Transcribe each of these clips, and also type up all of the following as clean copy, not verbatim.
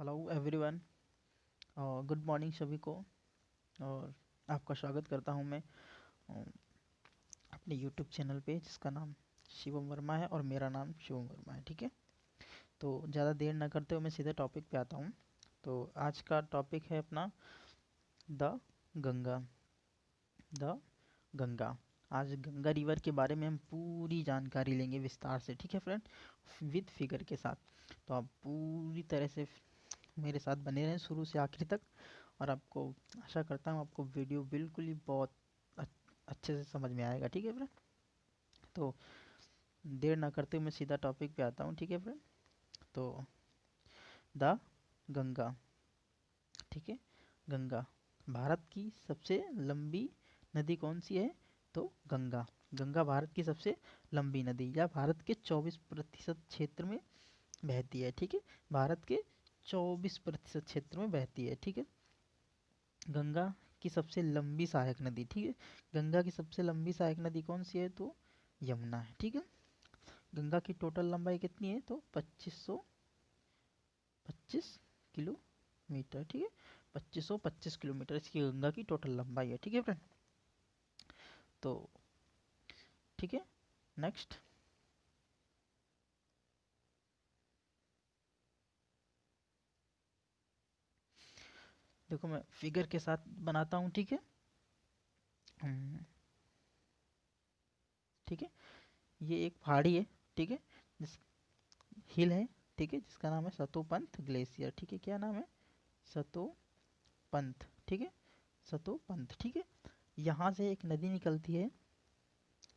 Hello everyone. Good morning सभी को। और आपका स्वागत करता हूं मैं अ, अपने यूट्यूब चैनल पे जिसका नाम शिवम वर्मा है और मेरा नाम शिवम वर्मा है। ठीक है, तो ज़्यादा देर ना करते हुए मैं सीधे टॉपिक पे आता हूं। तो आज का टॉपिक है अपना द गंगा। द गंगा। आज गंगा रिवर के बारे में हम पूरी जानकारी लेंगे विस्तार से। ठीक है फ्रेंड, विद फिगर के साथ। तो आप पूरी तरह से मेरे साथ बने रहें शुरू से आखिर तक। और आपको आशा करता हूँ आपको वीडियो बिल्कुल ही बहुत अच्छे से समझ में आएगा। ठीक है फ्रेंड, तो देर ना करते हुए मैं सीधा टॉपिक पे आता हूँ। ठीक है फ्रेंड, तो द गंगा। ठीक है, गंगा भारत की सबसे लंबी नदी कौन सी है? तो गंगा। गंगा भारत की सबसे लंबी नदी या भारत के 24% क्षेत्र में बहती है। ठीक है, भारत के 24% क्षेत्र में बहती है। ठीक है, गंगा की सबसे लंबी सहायक नदी। ठीक है, गंगा की सबसे लंबी सहायक नदी कौन सी है? तो यमुना है। ठीक है, गंगा की टोटल लंबाई कितनी है? तो 2525 किलोमीटर। ठीक है, 2525 किलोमीटर इसकी गंगा की टोटल लंबाई है। ठीक है फ्रेंड, तो ठीक है, नेक्स्ट देखो मैं फिगर के साथ बनाता हूँ। ठीक है, हम्म, ठीक है, ये एक पहाड़ी है। ठीक है, जिस हिल है। ठीक है, जिसका नाम है सतोपंथ ग्लेशियर। ठीक है, क्या नाम है? सतोपंथ। ठीक है, सतोपंथ। ठीक है, यहाँ से एक नदी निकलती है।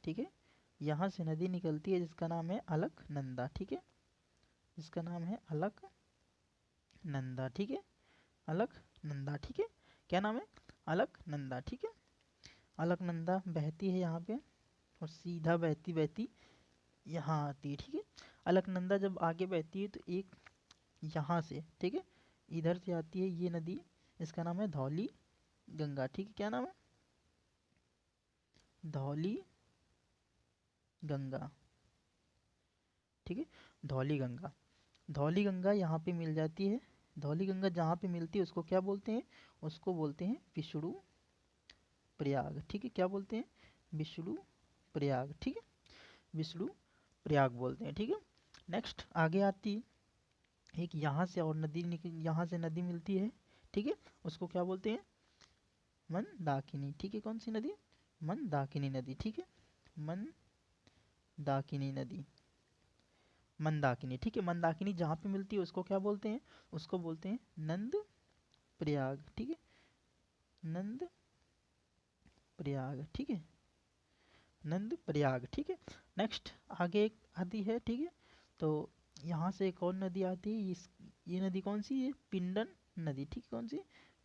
ठीक है, यहाँ से नदी निकलती है जिसका नाम है अलकनंदा। ठीक है, जिसका नाम है अलकनंदा। ठीक है, अलकनंदा। ठीक है, क्या नाम है? अलकनंदा। ठीक है, अलकनंदा बहती है यहाँ पे और सीधा बहती बहती यहाँ आती है। ठीक है, अलकनंदा जब आगे बहती है तो एक यहाँ से, ठीक है, इधर से आती है ये नदी। इसका नाम है धौली गंगा। ठीक है, क्या नाम है? धौली गंगा। ठीक है, धौली गंगा। धौली गंगा यहाँ पे मिल जाती है। धौली गंगा जहाँ पे मिलती है उसको क्या बोलते हैं? उसको बोलते हैं विष्णु प्रयाग। ठीक है, क्या बोलते हैं? विष्णु प्रयाग। ठीक है, विष्णु प्रयाग बोलते हैं। ठीक है, नेक्स्ट आगे आती है एक यहाँ से और नदी निकल, यहाँ से नदी मिलती है। ठीक है, उसको क्या बोलते हैं? मंदाकिनी। ठीक है, कौन सी नदी? मंदाकिनी नदी। ठीक है, मंदाकिनी नदी। मंदाकिनी। ठीक है, मंदाकिनी जहाँ पे मिलती है उसको क्या बोलते हैं? उसको बोलते हैं नंद प्रयाग। ठीक है, नंद प्रयाग। ठीक है, नंद प्रयाग। ठीक है, नेक्स्ट आगे एक आती है। ठीक है, तो यहाँ से एक और नदी आती है। ये नदी कौन सी है? पिंडर नदी। ठीक है, कौन सी?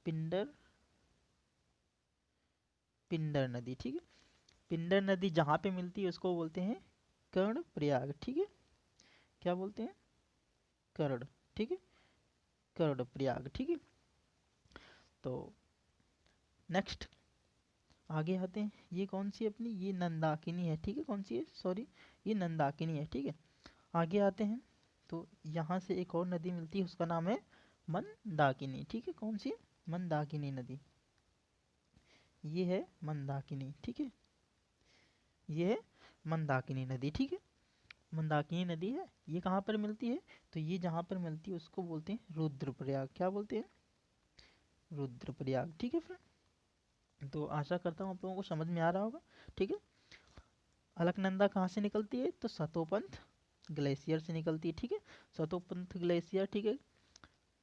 पिंडर पिंडर नदी। ठीक है, पिंडर नदी जहाँ पे मिलती है उसको बोलते हैं कर्ण प्रयाग। ठीक है, क्या बोलते हैं? कर्ण। ठीक है, कर्ण प्रयाग। ठीक है, तो नेक्स्ट आगे आते हैं। ये कौन सी अपनी? ये नंदाकिनी है। ठीक है, कौन सी है? सॉरी, ये नंदाकिनी है। ठीक है, आगे आते हैं तो यहाँ से एक और नदी मिलती है उसका नाम है मंदाकिनी। ठीक है, कौन सी? मंदाकिनी नदी। ये है मंदाकिनी। ठीक है, ये है मंदाकिनी नदी। ठीक है, मंदाकिनी नदी है। ये कहाँ पर मिलती है? तो ये जहाँ पर मिलती है उसको बोलते हैं रुद्रप्रयाग। क्या बोलते हैं? रुद्रप्रयाग। ठीक है फ्रेंड, तो आशा करता हूँ आप लोगों को समझ में आ रहा होगा। ठीक है, अलकनंदा कहाँ से निकलती है? तो सतोपंथ ग्लेशियर से निकलती है। ठीक है, सतोपंथ ग्लेशियर। ठीक है,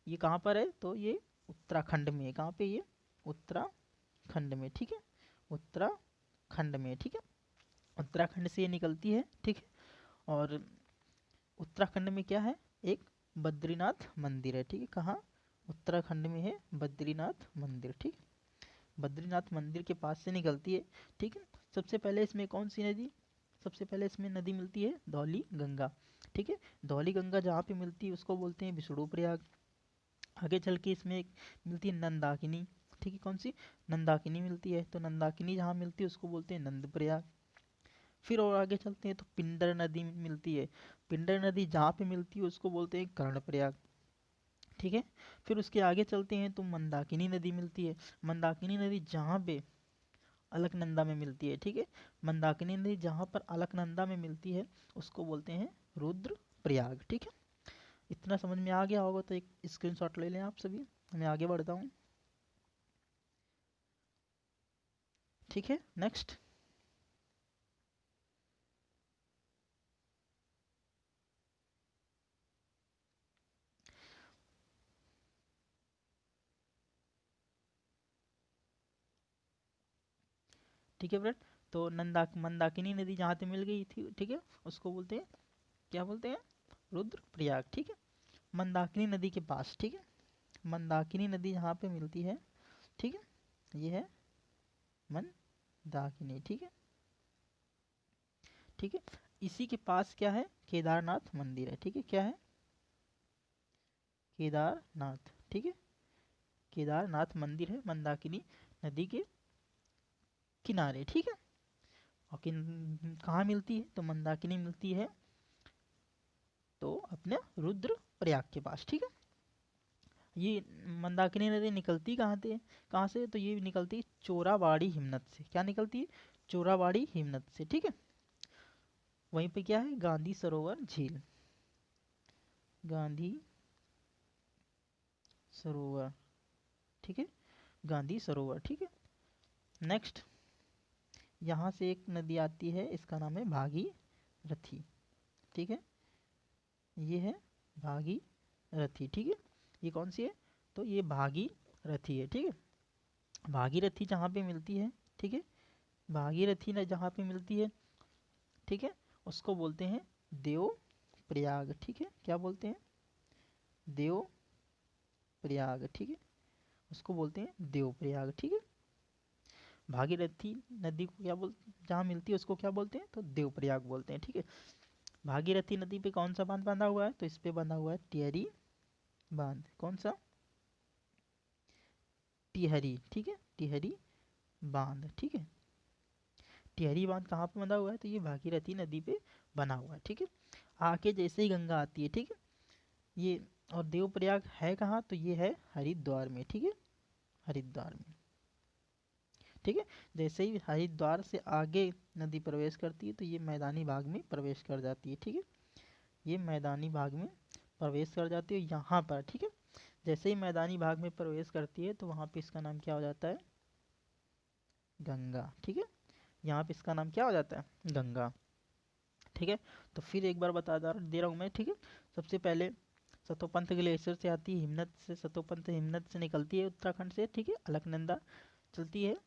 ये कहाँ पर है? तो ये उत्तराखंड में है। कहाँ पे? ये उत्तराखंड में। ठीक है, उत्तराखंड में। ठीक है, उत्तराखंड से ये निकलती है। ठीक है, और उत्तराखंड में क्या है? एक बद्रीनाथ मंदिर है। ठीक है, कहाँ? उत्तराखंड में है बद्रीनाथ मंदिर। ठीक, बद्रीनाथ मंदिर के पास से निकलती है। ठीक है, सबसे पहले इसमें कौन सी नदी? सबसे पहले इसमें नदी मिलती है धौली गंगा। ठीक है, धौली गंगा जहाँ पे मिलती है उसको बोलते हैं विष्णु प्रयाग। आगे चल के इसमें एक मिलती है नंदाकिनी। ठीक है, कौन सी? नंदाकिनी मिलती है। तो नंदाकिनी जहाँ मिलती है उसको बोलते हैं नंद प्रयाग। फिर और आगे चलते हैं तो पिंडर नदी मिलती है। पिंडर नदी जहाँ पे मिलती है उसको बोलते हैं कर्णप्रयाग। ठीक है। फिर उसके आगे चलते हैं तो मंदाकिनी नदी मिलती है। मंदाकिनी नदी जहाँ पे अलकनंदा में मिलती है, ठीक है, मंदाकिनी नदी जहाँ पर अलकनंदा में मिलती है उसको बोलते हैं रुद्र प्रयाग। ठीक है, इतना समझ में आ गया होगा तो एक स्क्रीनशॉट ले लें आप सभी। मैं आगे बढ़ता हूँ। ठीक है, नेक्स्ट। ठीक है फ्रेंड, तो मंदाकिनी नदी जहाँ पे मिल गई थी, ठीक है, उसको बोलते हैं, क्या बोलते हैं, रुद्र प्रयाग। ठीक है, मंदाकिनी नदी के पास, ठीक है, मंदाकिनी नदी जहाँ पे मिलती है, ठीक है, ये है मंदाकिनी। ठीक है, ठीक है, इसी के पास क्या है, केदारनाथ मंदिर है। ठीक है, क्या है, केदारनाथ। ठीक है, केदारनाथ मंदिर है मंदाकिनी नदी के किनारे। ठीक है, और कहाँ मिलती है, तो मंदाकिनी मिलती है तो अपने रुद्र प्रयाग के पास। ठीक है, ये मंदाकिनी नदी निकलती कहाँ से, तो ये निकलती चोराबाड़ी हिमनद से। क्या निकलती है, चोराबाड़ी हिमनद से। ठीक है, वहीं पे क्या है, गांधी सरोवर झील, गांधी सरोवर। ठीक है, गांधी सरोवर। ठीक है, नेक्स्ट, यहाँ से एक नदी आती है, इसका नाम है भागीरथी। ठीक है, ये है भागीरथी। ठीक है, ये कौन सी है, तो ये भागीरथी है। ठीक है, भागीरथी जहाँ पे मिलती है, ठीक है, भागीरथी न जहाँ पे मिलती है, ठीक है, उसको बोलते हैं देव प्रयाग। ठीक है, क्या बोलते हैं, देव प्रयाग। ठीक है, उसको बोलते हैं देव प्रयाग। ठीक है, भागीरथी नदी को क्या बोल, जहाँ मिलती है उसको क्या बोलते हैं, तो देव प्रयाग बोलते हैं। ठीक है, भागीरथी नदी पे कौन सा बांध बंधा हुआ है, तो इस पे बंधा हुआ है टिहरी बांध। कौन सा, टिहरी। ठीक है, टिहरी बांध। ठीक है, टिहरी बांध कहाँ पे बंधा हुआ है, तो ये भागीरथी नदी पे बना हुआ है। ठीक है, आके जैसे ही गंगा आती है, ठीक है, ये, और देवप्रयाग है कहाँ, तो ये है हरिद्वार में। ठीक है, हरिद्वार में। ठीक है, जैसे ही हरिद्वार से आगे नदी प्रवेश करती है तो ये मैदानी भाग में प्रवेश कर जाती है। ठीक है, ये मैदानी भाग में प्रवेश कर जाती है यहाँ पर। ठीक है, जैसे ही मैदानी भाग में प्रवेश करती है तो वहाँ पे इसका नाम क्या हो जाता है, गंगा। ठीक है, यहाँ पे इसका नाम क्या हो जाता है, गंगा। ठीक है, तो फिर एक बार दे रहा हूँ मैं। ठीक है, सबसे पहले सतोपंथ ग्लेशियर से आती है हिमनद से, सतोपंथ हिमनद से निकलती है उत्तराखंड से। ठीक है, अलकनंदा चलती है,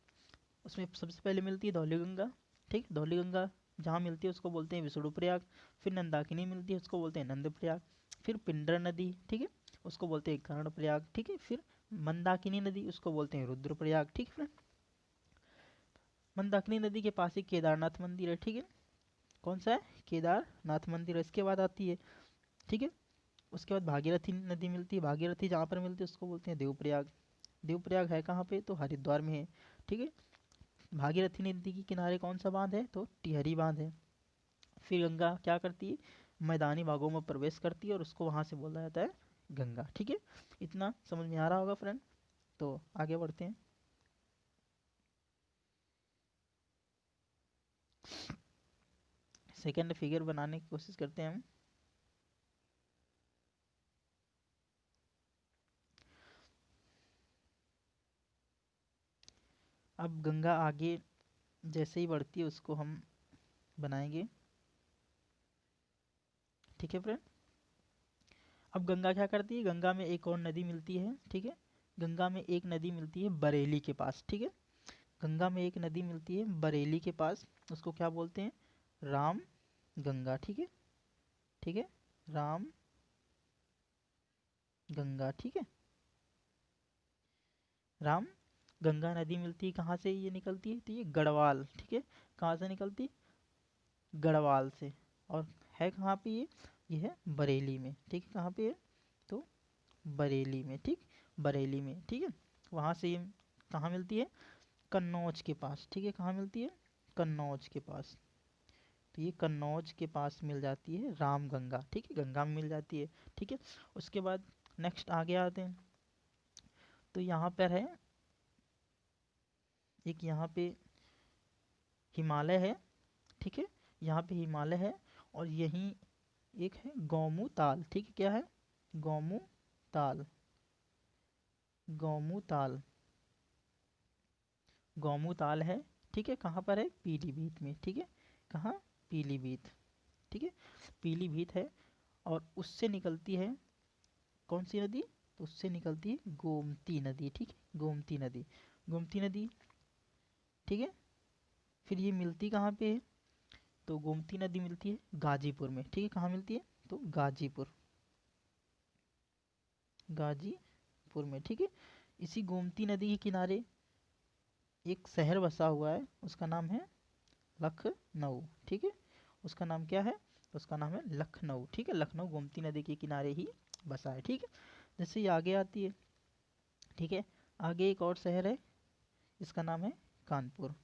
उसमें सबसे पहले मिलती है धौलीगंगा। ठीक, धौलीगंगा जहाँ मिलती है उसको बोलते हैं विष्णु प्रयाग। फिर नंदाकिनी मिलती है, उसको बोलते हैं नंद प्रयाग। फिर पिंडर नदी, ठीक है, उसको बोलते हैं कर्ण प्रयाग। ठीक है, फिर मंदाकिनी नदी, उसको बोलते हैं रुद्र प्रयाग। ठीक है फ्रेंड, मंदाकिनी नदी के पास ही केदारनाथ मंदिर है। ठीक है, कौन सा है, केदारनाथ मंदिर है। इसके बाद आती है, ठीक है, उसके बाद भागीरथी नदी मिलती है। भागीरथी जहाँ पर मिलती है उसको बोलते हैं देवप्रयाग। देवप्रयाग है कहाँ पे, तो हरिद्वार में है। ठीक है, भागीरथी नदी के किनारे कौन सा बांध है, तो टिहरी बांध है। फिर गंगा क्या करती है, मैदानी भागों में प्रवेश करती है और उसको वहां से बोला जाता है गंगा। ठीक है, इतना समझ में आ रहा होगा फ्रेंड, तो आगे बढ़ते हैं। सेकेंड फिगर बनाने की कोशिश करते हैं हम। अब गंगा आगे जैसे ही बढ़ती है उसको हम बनाएंगे। ठीक है फ्रेंड, अब गंगा क्या करती है, गंगा में एक और नदी मिलती है। ठीक है, गंगा में एक नदी मिलती है बरेली के पास। ठीक है, गंगा में एक नदी मिलती है बरेली के पास, उसको क्या बोलते हैं, राम गंगा। ठीक है, ठीक है, राम गंगा। ठीक है, राम गंगा नदी मिलती है, कहाँ से ये निकलती है, तो ये गढ़वाल। ठीक है, कहाँ से निकलती है, गढ़वाल से। और है कहाँ पे ये है बरेली में। ठीक है, कहाँ पे है, तो बरेली में। ठीक, बरेली में। ठीक है, वहाँ से ये कहाँ मिलती है, कन्नौज के पास। ठीक है, कहाँ मिलती है, कन्नौज के पास। तो ये कन्नौज के पास मिल जाती है राम गंगा। ठीक है, गंगा में मिल जाती है। ठीक है, उसके बाद नेक्स्ट आगे आते हैं। तो यहाँ पर है एक, यहाँ पे हिमालय है, ठीक है, यहाँ पे हिमालय है, और यहीं एक है गौमू ताल, ठीक है, क्या है, गौमू ताल, गौमू ताल, गौमू ताल है, ठीक है, कहाँ पर है, पीलीभीत में, ठीक है, कहाँ, पीलीभीत, ठीक है, पीलीभीत है। और उससे निकलती है कौन सी नदी, तो उससे निकलती है गोमती नदी, ठीक है, गोमती नदी, गोमती नदी, ठीक है। फिर ये मिलती कहाँ पे है, तो गोमती नदी मिलती है गाजीपुर में, ठीक है, कहाँ मिलती है, तो गाजीपुर, गाजीपुर में, ठीक है। इसी गोमती नदी के किनारे एक शहर बसा हुआ है, उसका नाम है लखनऊ, ठीक है, उसका नाम क्या है, उसका नाम है लखनऊ, ठीक है, लखनऊ गोमती नदी के किनारे ही बसा है, ठीक है। जैसे ये आगे आती है, ठीक है, आगे एक और शहर है, इसका नाम है कानपुर,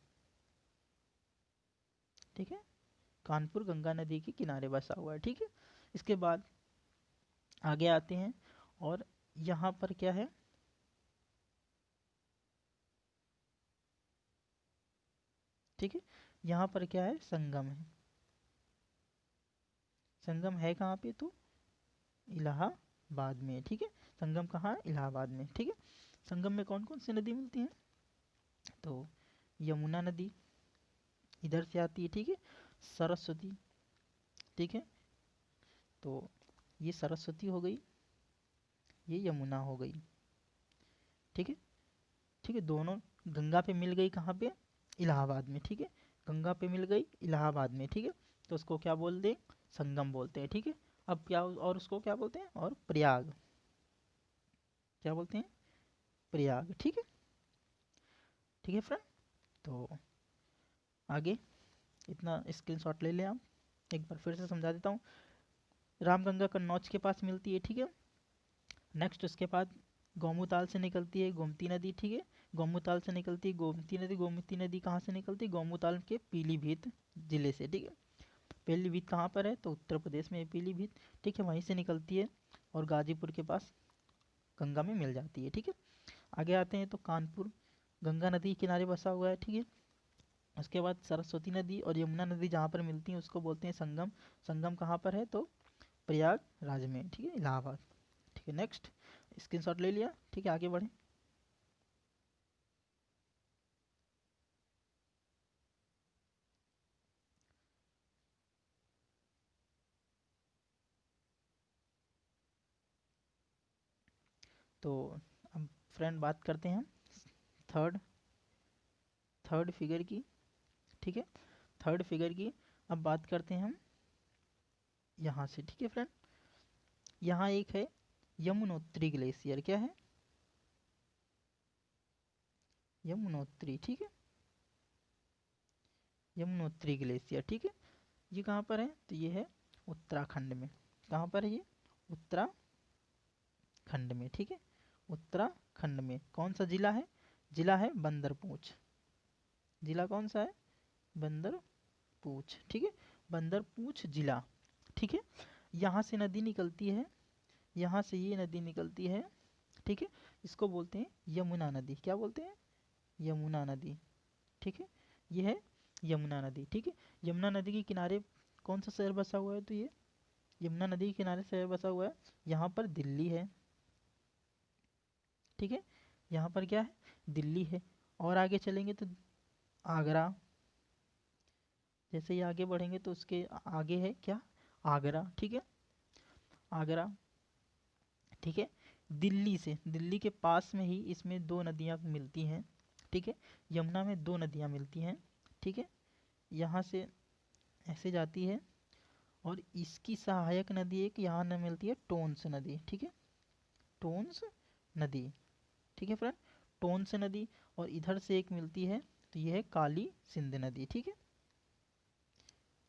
ठीक है, कानपुर गंगा नदी के किनारे बसा हुआ है, ठीक है। इसके बाद आगे आते हैं, और यहाँ पर क्या है, ठीक है, यहाँ पर क्या है, संगम है, संगम है कहाँ पे, तो इलाहाबाद में, ठीक है, संगम कहाँ है, इलाहाबाद में, ठीक है। संगम में कौन कौन सी नदी मिलती हैं, तो यमुना नदी इधर से आती है, ठीक है, सरस्वती, ठीक है, तो ये सरस्वती हो गई, ये यमुना हो गई, ठीक है, ठीक है, दोनों गंगा पे मिल गई कहाँ पे, इलाहाबाद में, ठीक है, गंगा पे मिल गई इलाहाबाद में, ठीक है, तो उसको क्या बोल दे, संगम बोलते हैं, ठीक है। अब क्या, और उसको क्या बोलते हैं, और प्रयाग, क्या बोलते हैं, प्रयाग, ठीक है, ठीक है फ्रेंड। तो आगे इतना स्क्रीनशॉट ले लें आप, एक बार फिर से समझा देता हूँ। रामगंगा कन्नौज के पास मिलती है, ठीक है। नेक्स्ट उसके बाद गौमुताल से निकलती है गोमती नदी, ठीक है, गौमुताल से निकलती है गोमती नदी, गोमती नदी कहाँ से निकलती है, गौमुताल के पीलीभीत जिले से, ठीक है। पीलीभीत कहाँ पर है, तो उत्तर प्रदेश में है पीलीभीत, ठीक है, वहीं से निकलती है और गाजीपुर के पास गंगा में मिल जाती है, ठीक है। आगे आते हैं तो कानपुर गंगा नदी के किनारे बसा हुआ है, ठीक है। उसके बाद सरस्वती नदी और यमुना नदी जहाँ पर मिलती हैं उसको बोलते हैं संगम, संगम कहाँ पर है, तो प्रयागराज में, ठीक है, इलाहाबाद, ठीक है। नेक्स्ट स्क्रीनशॉट ले लिया, ठीक है, आगे बढ़े। तो अब फ्रेंड बात करते हैं थर्ड थर्ड फिगर की, ठीक है, थर्ड फिगर की। अब बात करते हैं हम यहाँ से, ठीक है फ्रेंड, यहाँ एक है यमुनोत्री ग्लेशियर, क्या है, यमुनोत्री, ठीक है, यमुनोत्री ग्लेशियर, ठीक है। ये कहाँ पर है, तो ये है उत्तराखंड में, कहाँ पर है ये, उत्तराखंड में, ठीक है, उत्तराखंड में कौन सा जिला है, जिला है बंदरपूछ, जिला कौन सा है, बंदरपूछ, ठीक है, बंदरपूछ जिला, ठीक है। यहाँ से नदी निकलती है, यहाँ से ये नदी निकलती है, ठीक है, इसको बोलते हैं यमुना नदी, क्या बोलते हैं, यमुना नदी, ठीक है, ये है यमुना नदी, ठीक है। यमुना नदी के किनारे कौन सा शहर बसा हुआ है, तो ये यमुना नदी के किनारे शहर बसा हुआ है, यहाँ पर दिल्ली है, ठीक है, यहाँ पर क्या है, दिल्ली है। और आगे चलेंगे तो आगरा, जैसे ही आगे बढ़ेंगे तो उसके आगे है क्या, आगरा, ठीक है, आगरा, ठीक है। दिल्ली से, दिल्ली के पास में ही इसमें दो नदियाँ मिलती हैं, ठीक है, यमुना में दो नदियाँ मिलती हैं, ठीक है, यहाँ से ऐसे जाती है, और इसकी सहायक नदी एक यहाँ न मिलती है, टोन्स नदी, ठीक है, टोन्स नदी, ठीक है फ्रेंड, टोन्स नदी। और इधर से एक मिलती है, तो ये है काली सिंध नदी, ठीक है,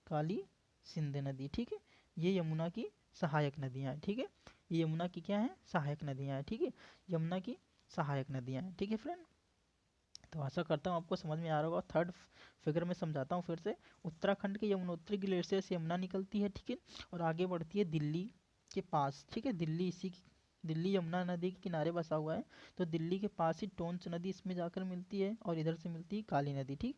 काली सिंध नदी, ठीक है। ये यमुना की सहायक नदियाँ हैं, ठीक है, ये यमुना की क्या है, सहायक नदियाँ हैं, ठीक है, यमुना की सहायक नदियाँ हैं, ठीक है फ्रेंड। तो आशा करता हूँ आपको समझ में आ रहा होगा। थर्ड फिगर में समझाता हूँ फिर से। उत्तराखंड के यमुनोत्री ग्लेशियर से यमुना निकलती है, ठीक है, और आगे बढ़ती है दिल्ली के पास, ठीक है, दिल्ली इसी दिल्ली यमुना नदी के किनारे बसा हुआ है, तो दिल्ली के पास ही टोंस नदी इसमें जाकर मिलती है और इधर से मिलती है काली नदी, ठीक,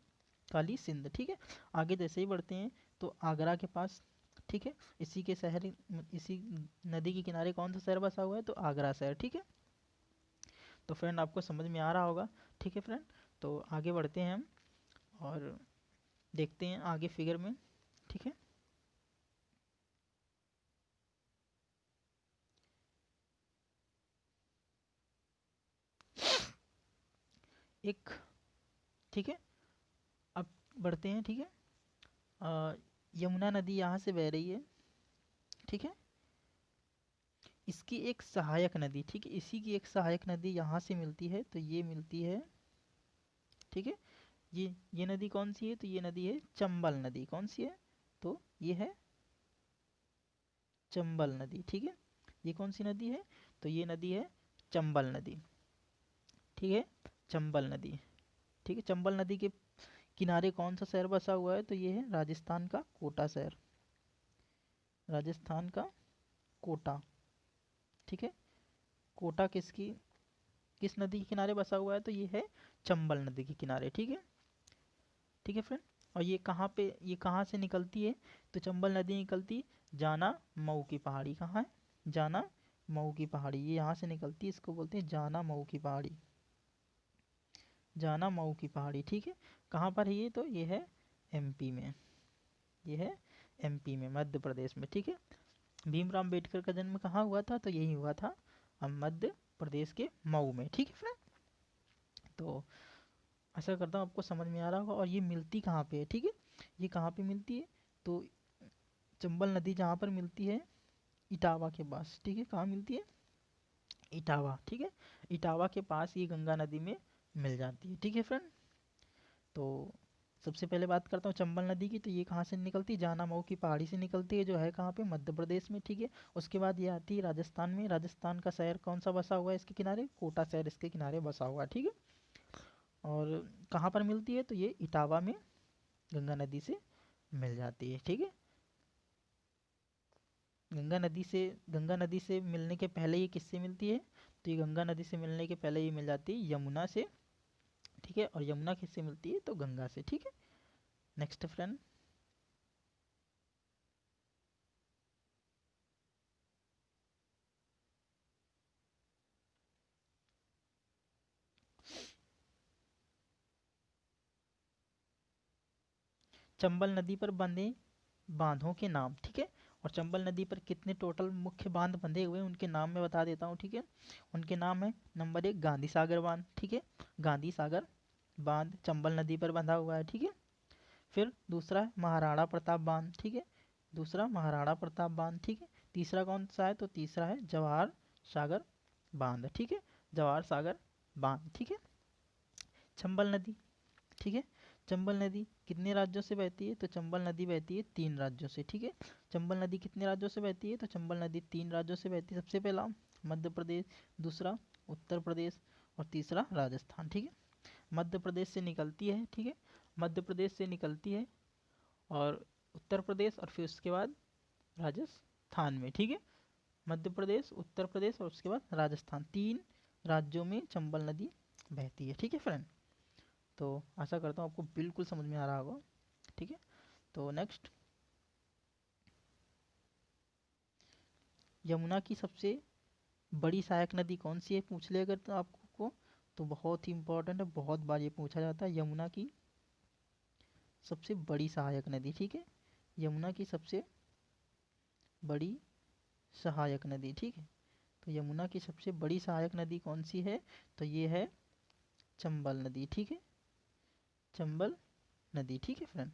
काली सिंध, ठीक है। आगे जैसे ही बढ़ते हैं तो आगरा के पास, ठीक है, इसी के शहर, इसी नदी के किनारे कौन सा शहर बसा हुआ है, तो आगरा शहर, ठीक है। तो फ्रेंड आपको समझ में आ रहा होगा, ठीक है फ्रेंड। तो आगे बढ़ते हैं हम और देखते हैं आगे फिगर में, ठीक है। एक, ठीक है, अब बढ़ते हैं, ठीक है। यमुना नदी यहाँ से बह रही है, ठीक है। इसकी एक सहायक नदी, ठीक है, इसी की एक सहायक नदी यहाँ से मिलती है, तो ये मिलती है, ठीक है। ये नदी कौन सी है, तो ये नदी है चंबल नदी। कौन सी है, तो ये है चंबल नदी, ठीक है। ये कौन सी नदी है, तो ये नदी है चंबल नदी, ठीक है, चंबल नदी, ठीक है। चंबल नदी के किनारे कौन सा शहर बसा हुआ है, तो ये है राजस्थान का कोटा शहर, राजस्थान का कोटा, ठीक है। कोटा किस नदी के किनारे बसा हुआ है, तो ये है चंबल नदी के किनारे, ठीक है, ठीक है फ्रेंड। और ये कहाँ से निकलती है, तो चंबल नदी निकलती जाना मऊ की पहाड़ी, कहाँ है, जाना मऊ की पहाड़ी, ये यहाँ से निकलती है, इसको बोलते हैं जाना मऊ की पहाड़ी, जाना मऊ की पहाड़ी, ठीक है। कहाँ पर है ये, तो ये है एमपी में, ये है एमपी में, मध्य प्रदेश में, ठीक है। भीमराव अम्बेडकर का जन्म कहाँ हुआ था, तो यही हुआ था मध्य प्रदेश के मऊ में, ठीक है फ्रेंड। तो आशा करता हूँ आपको समझ में आ रहा होगा। और ये मिलती कहाँ पे है, ठीक है, ये कहाँ पे मिलती है, तो चंबल नदी जहाँ पर मिलती है इटावा के पास, ठीक है, कहाँ मिलती है, इटावा, ठीक है, इटावा के पास ये गंगा नदी में मिल जाती है, ठीक है फ्रेंड। तो सबसे पहले बात करता हूँ चंबल नदी की, तो ये कहाँ से निकलती है, जाना मऊ की पहाड़ी से निकलती है, जो है कहाँ पे, मध्य प्रदेश में, ठीक है। उसके बाद ये आती है राजस्थान में, राजस्थान का शहर कौन सा बसा हुआ है इसके किनारे, कोटा शहर इसके किनारे बसा हुआ है, ठीक है। और कहाँ पर मिलती है, तो ये इटावा में गंगा नदी से मिल जाती है, ठीक है। गंगा नदी से मिलने के पहले ये किससे मिलती है, तो ये गंगा नदी से मिलने के पहले ये मिल जाती है यमुना से, ठीक है। और यमुना किससे मिलती है, तो गंगा से, ठीक है। नेक्स्ट फ्रेंड, चंबल नदी पर बंधे बांधों के नाम, ठीक है। और चंबल नदी पर कितने टोटल मुख्य बांध बंधे हुए हैं उनके नाम मैं बता देता हूँ, ठीक है। उनके नाम है, नंबर 1 गांधी सागर बांध, ठीक है, गांधी सागर बांध चंबल नदी पर बंधा हुआ है, ठीक है। फिर दूसरा है महाराणा प्रताप बांध, ठीक है, दूसरा महाराणा प्रताप बांध, ठीक है। तीसरा कौन सा है, तो तीसरा है जवाहर सागर बांध, ठीक है, जवाहर सागर बांध, ठीक है। चंबल नदी, ठीक है, चंबल नदी कितने राज्यों से बहती है, तो चंबल नदी बहती है 3 राज्यों से, ठीक है। चंबल नदी कितने राज्यों से बहती है, तो चंबल नदी 3 राज्यों से बहती है। सबसे पहला मध्य प्रदेश, दूसरा उत्तर प्रदेश और तीसरा राजस्थान, ठीक है। मध्य प्रदेश से निकलती है, ठीक है, मध्य प्रदेश से निकलती है और उत्तर प्रदेश और फिर उसके बाद राजस्थान में, ठीक है। मध्य प्रदेश, उत्तर प्रदेश और उसके बाद राजस्थान, 3 राज्यों में चंबल नदी बहती है, ठीक है फ्रेंड। तो आशा करता हूँ आपको बिल्कुल समझ में आ रहा होगा, ठीक है। तो नेक्स्ट, यमुना की सबसे बड़ी सहायक नदी कौन सी है, पूछ ले अगर तो आपको, तो बहुत ही इंपॉर्टेंट है, बहुत बार ये पूछा जाता है, यमुना की सबसे बड़ी सहायक नदी, ठीक है, यमुना की सबसे बड़ी सहायक नदी, ठीक है। तो यमुना की सबसे बड़ी सहायक नदी कौन सी है, तो ये है चंबल नदी, ठीक है, चंबल नदी, ठीक है फ्रेंड।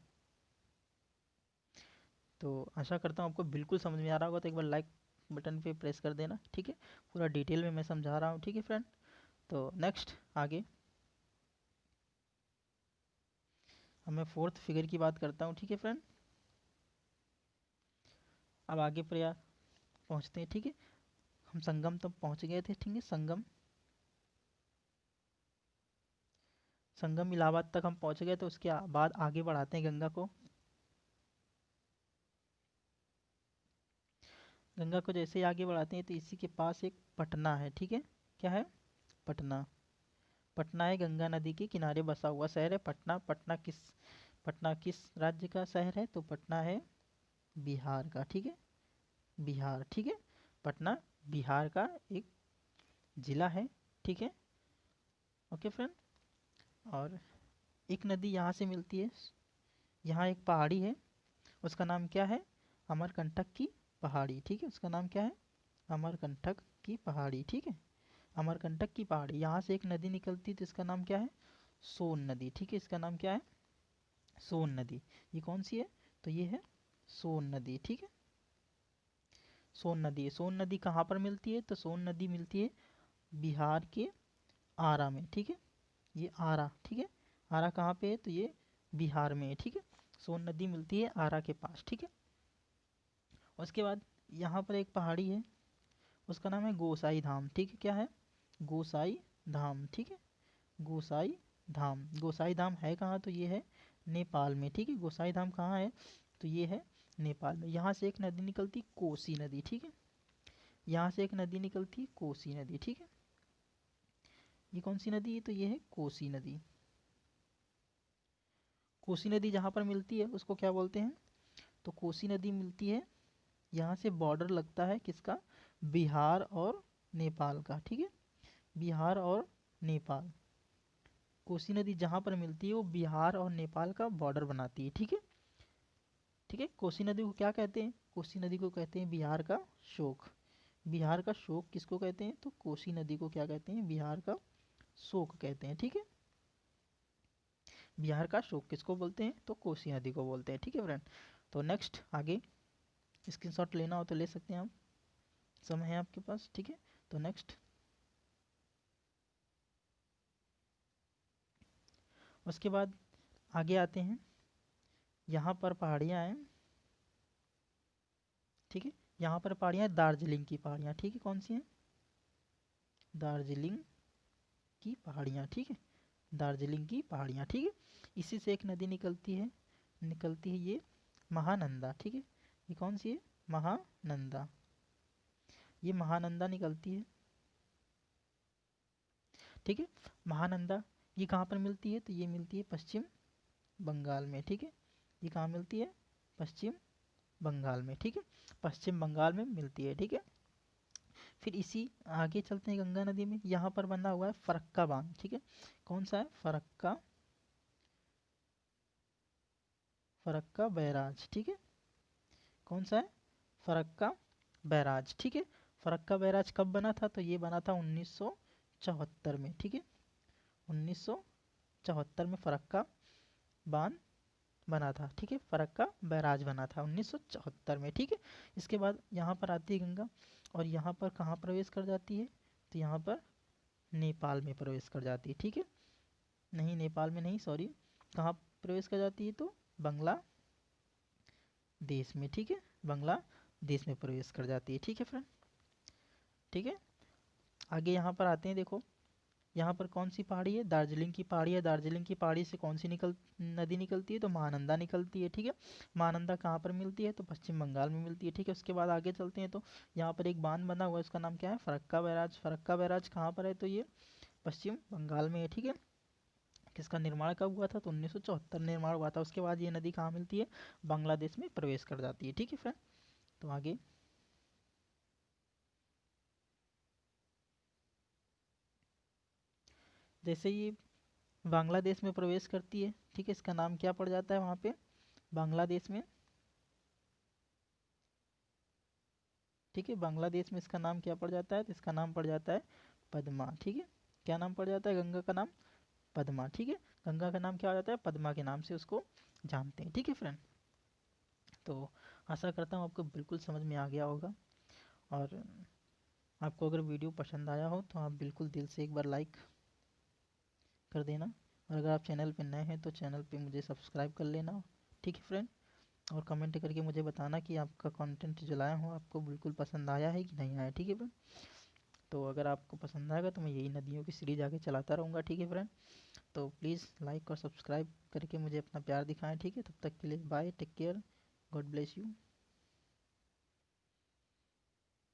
तो आशा करता हूँ आपको बिल्कुल समझ में आ रहा होगा, तो एक बार लाइक बटन पे प्रेस कर देना, ठीक है। पूरा डिटेल में मैं समझा रहा हूँ, ठीक है फ्रेंड। तो नेक्स्ट आगे अब मैं फोर्थ फिगर की बात करता हूँ, ठीक है फ्रेंड। अब आगे प्रयास पहुँचते हैं, ठीक है। हम संगम तक पहुँच गए थे, ठीक है, संगम, संगम इलाहाबाद तक हम पहुँच गए, तो उसके बाद आगे बढ़ाते हैं गंगा को। गंगा को जैसे ही आगे बढ़ाते हैं तो इसी के पास एक पटना है, ठीक है। क्या है? पटना। पटना है गंगा नदी के किनारे बसा हुआ शहर है पटना। पटना किस राज्य का शहर है? तो पटना है बिहार का, ठीक है। बिहार, ठीक है। पटना बिहार का एक जिला है, ठीक है। Okay friend. और एक नदी यहाँ से मिलती है, यहाँ एक पहाड़ी है, उसका नाम क्या है? अमरकंटक की पहाड़ी, ठीक है। उसका नाम क्या है? अमरकंटक की पहाड़ी, ठीक है। अमरकंटक की पहाड़ी, यहाँ से एक नदी निकलती है तो इसका नाम क्या है? सोन नदी, ठीक है। इसका नाम क्या है? सोन नदी। ये कौन सी है? तो ये है सोन नदी, ठीक है। सोन नदी है। सोन नदी कहाँ पर मिलती है? तो सोन नदी मिलती है बिहार के आरा में, ठीक है। ये आरा, ठीक है। आरा कहाँ पे है? तो ये बिहार में है, ठीक है। सोन नदी मिलती है आरा के पास, ठीक है। उसके बाद यहाँ पर एक पहाड़ी है, उसका नाम है गोसाई धाम, ठीक है। क्या है? गोसाई धाम, ठीक है। गोसाई धाम। गोसाई धाम है कहाँ? तो ये है नेपाल में, ठीक है। गोसाई धाम कहाँ है? तो ये है नेपाल में। यहाँ से एक नदी निकलती, कोसी नदी, ठीक है। यहाँ से एक नदी निकलती, कोसी नदी, ठीक है। ये कौन सी नदी है? तो ये है कोसी नदी। कोसी नदी जहाँ पर मिलती है उसको क्या बोलते हैं? तो कोसी नदी मिलती है, यहाँ से बॉर्डर लगता है किसका? बिहार और नेपाल का, ठीक है। बिहार और नेपाल। कोसी नदी जहाँ पर मिलती है वो बिहार और नेपाल का बॉर्डर बनाती है, ठीक है। ठीक है। कोसी नदी को क्या कहते हैं? कोसी नदी को कहते हैं बिहार का शोक। बिहार का शोक किसको कहते हैं? तो कोसी नदी को क्या कहते हैं? बिहार का शोक कहते हैं, ठीक है। बिहार का शोक किसको बोलते हैं? तो कोसी नदी को बोलते हैं, ठीक है फ्रेंड। तो नेक्स्ट आगे स्क्रीनशॉट लेना हो तो ले सकते हैं आप, समय है आपके पास, ठीक है। तो नेक्स्ट उसके बाद आगे आते हैं, यहाँ पर पहाड़ियाँ हैं, ठीक है। यहाँ पर पहाड़ियाँ, दार्जिलिंग की पहाड़ियाँ, ठीक है। कौन सी हैं? दार्जिलिंग की पहाड़ियाँ, ठीक है। दार्जिलिंग की पहाड़ियाँ, ठीक है। इसी से एक नदी निकलती है ये महानंदा, ठीक है। ये कौन सी है? महानंदा। ये महानंदा निकलती है, ठीक है। महानंदा ये कहाँ पर मिलती है? तो ये मिलती है पश्चिम बंगाल में, ठीक है। ये कहाँ मिलती है? पश्चिम बंगाल में, ठीक है। पश्चिम बंगाल में मिलती है, ठीक है। फिर इसी आगे चलते हैं गंगा नदी में, यहाँ पर बना हुआ है फरक्का बांध, ठीक है। कौन सा है? फरक्का बैराज, ठीक है। कौन सा है? फरक्का बैराज, ठीक है। फरक्का बैराज कब बना था? तो ये बना था 1974 में, ठीक है। 1974 में फरक्का बांध बना था, ठीक है। फरक्का बैराज बना था 1974 में, ठीक है। इसके बाद यहाँ पर आती है गंगा और यहाँ पर कहाँ प्रवेश कर जाती है? तो यहाँ पर नेपाल में प्रवेश कर जाती है, ठीक है। नहीं, नेपाल में नहीं, सॉरी। कहाँ प्रवेश कर जाती है? तो बांग्लादेश में, ठीक है। बांग्लादेश में प्रवेश कर जाती है, ठीक है फ्रेंड, ठीक है। आगे यहाँ पर आते हैं, देखो यहाँ पर कौन सी पहाड़ी है? दार्जिलिंग की पहाड़ी है। दार्जिलिंग की पहाड़ी से कौन सी नदी निकलती है? तो महानंदा निकलती है, ठीक है। महानंदा कहाँ पर मिलती है? तो पश्चिम बंगाल में मिलती है, ठीक है। उसके बाद आगे चलते हैं तो यहाँ पर एक बांध बना हुआ है, उसका नाम क्या है? फरक्का बैराज। फरक्का बैराज कहाँ पर है? तो ये पश्चिम बंगाल में है, ठीक है। किसका निर्माण कब हुआ था? तो 1974 निर्माण हुआ था। उसके बाद ये नदी कहाँ मिलती है? बांग्लादेश में प्रवेश कर जाती है, ठीक है फ्रेंड। तो आगे जैसे ये बांग्लादेश में प्रवेश करती है, ठीक है, इसका नाम क्या पड़ जाता है वहाँ पे बांग्लादेश में? ठीक है, बांग्लादेश में इसका नाम क्या पड़ जाता है? तो इसका नाम पड़ जाता है पद्मा, ठीक है। क्या नाम पड़ जाता है? गंगा का नाम पद्मा, ठीक है। गंगा का नाम क्या हो जाता है? पद्मा के नाम से उसको जानते हैं, ठीक है फ्रेंड। तो आशा करता हूँ आपको बिल्कुल समझ में आ गया होगा, और आपको अगर वीडियो पसंद आया हो तो आप बिल्कुल दिल से एक बार लाइक कर देना, और अगर आप चैनल पे नए हैं तो चैनल पे मुझे सब्सक्राइब कर लेना, ठीक है फ्रेंड। और कमेंट करके मुझे बताना कि आपका कंटेंट जो लाया हूँ आपको बिल्कुल पसंद आया है कि नहीं आया, ठीक है फ्रेंड। तो अगर आपको पसंद आएगा तो मैं यही नदियों की सीरीज आगे चलाता रहूँगा, ठीक है फ्रेंड। तो प्लीज़ लाइक और सब्सक्राइब करके मुझे अपना प्यार दिखाएं, ठीक है। तब तक के लिए bye, take care, God bless you.